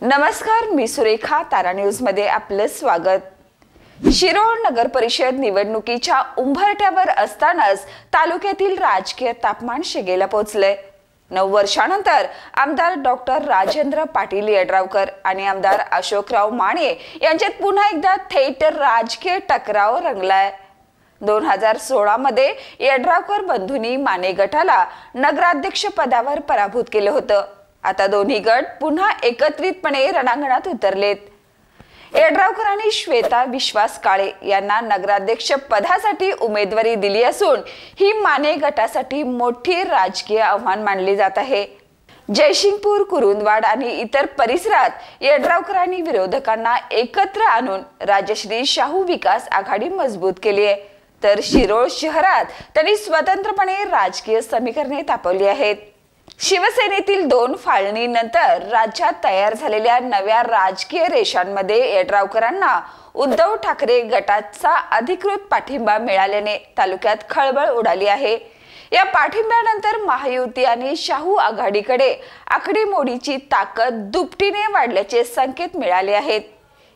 नमस्कार, मी सुरेखा. तारा न्यूज मध्ये आपलं स्वागत. शिरोळ नगर परिषद निवडणुकीच्या उंबरठ्यावर असतानाच तालुक्यातील राजकीय तापमान शिगेला पोहोचले. 9 वर्षांनंतर आमदार डॉक्टर राजेंद्र पाटील यड्रावकर आणि आमदार अशोकराव माने यांच्यात पुन्हा एकदा थेट राजकीय टकराव रंगलाय. 2016 मध्ये यड्रावकर बंधूंनी माने गटाला नगराध्यक्ष पदावर पराभूत केलं होतं. आता दोन्ही गट पुन्हा एकत्रितपणे रणांगणात उतरलेत. यड्रावकरांनी श्वेता विश्वास काळे यांना नगराध्यक्ष पदासाठी उमेदवारी दिली असून ही माने गटासाठी मोठी राजकीय आव्हान मानली जात आहे. जयसिंगपूर, कुरुंदवाड आणि इतर परिसरात यड्रावकरांनी विरोधकांना एकत्र आणून राजश्री शाहू विकास आघाडी मजबूत केली आहे, तर शिरोळ शहरात त्यांनी स्वतंत्रपणे राजकीय समीकरणे तापवली आहेत. शिवसेनेतील 2 फाळणीनंतर राज्यात तयार झालेल्या नव्या राजकीय रेषांमध्ये यड्रावकरांना उद्धव ठाकरे गटाचा अधिकृत पाठिंबा मिळाल्याने तालुक्यात खळबळ उडाली आहे. या पाठिंब्यानंतर महायुती आणि शाहू आघाडीकडे आकडेमोडीची ताकद दुपटीने वाढल्याचे संकेत मिळाले आहेत.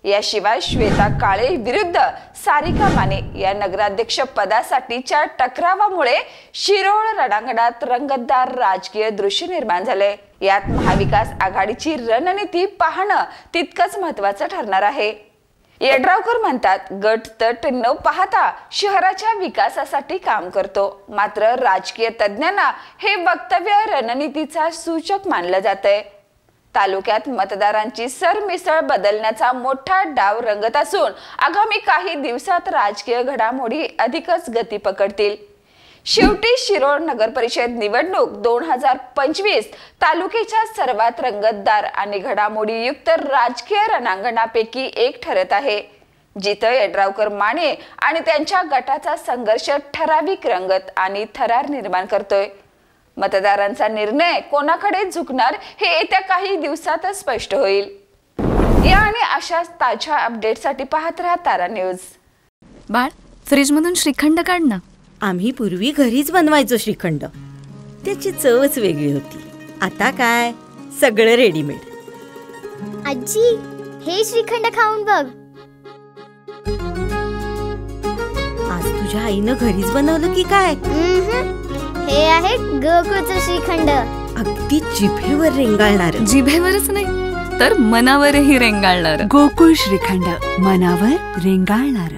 याशिवाय श्वेता काळे विरुद्ध सारिका माने या नगराध्यक्ष पदासाठीच्या टकरावामुळे शिरोळ रणांगणात रंगतदार राजकीय दृश्य निर्माण झाले. यात महाविकास आघाडीची रणनीती पाहणं तितकंच महत्त्वाचं ठरणार आहे. यड्रावकर म्हणतात, गट तट न पाहता शहराच्या विकासासाठी काम करतो. मात्र राजकीय तज्ञांना हे वक्तव्य रणनीतीचा सूचक मानलं जातंय. तालुक्यात मतदारांची सरमिसळ बदलण्याचा मोठा डाव रंगत असून आगामी काही दिवसात राजकीय घडामोडी अधिकच गती पकडतील. शेवटी शिरोळ नगर परिषद निवडणूक 2025 तालुक्याच्या सर्वात रंगतदार आणि घडामोडीयुक्त राजकीय रणांगणापैकी एक ठरत आहे, जिथं यड्रावकर माने आणि त्यांच्या गटाचा संघर्ष ठराविक रंगत आणि थरार निर्माण करतोय. मतदारांचा निर्णय कोणाकडे झुकणार हे येत्या काही दिवसातच स्पष्ट होईल. या आणि अशाच ताज्या अपडेटसाठी पाहत राहा तारा न्यूज. बाळ, फ्रीज मधून श्रीखंड काढ ना. आम्ही पूर्वी घरीच बनवायचो श्रीखंड, त्याची चवच वेगळी होती. आता काय सगळं रेडीमेड. आजी, हे श्रीखंड खाऊन बघ. आज तुझ्या आईनं घरीच बनवलं की काय? हे आहे गोकुळचं श्रीखंड. अगदी जिभेवर रेंगाळणार. जिभेवरच नाही तर मनावरही रेंगाळणार. गोकुळ श्रीखंड, मनावर रेंगाळणार.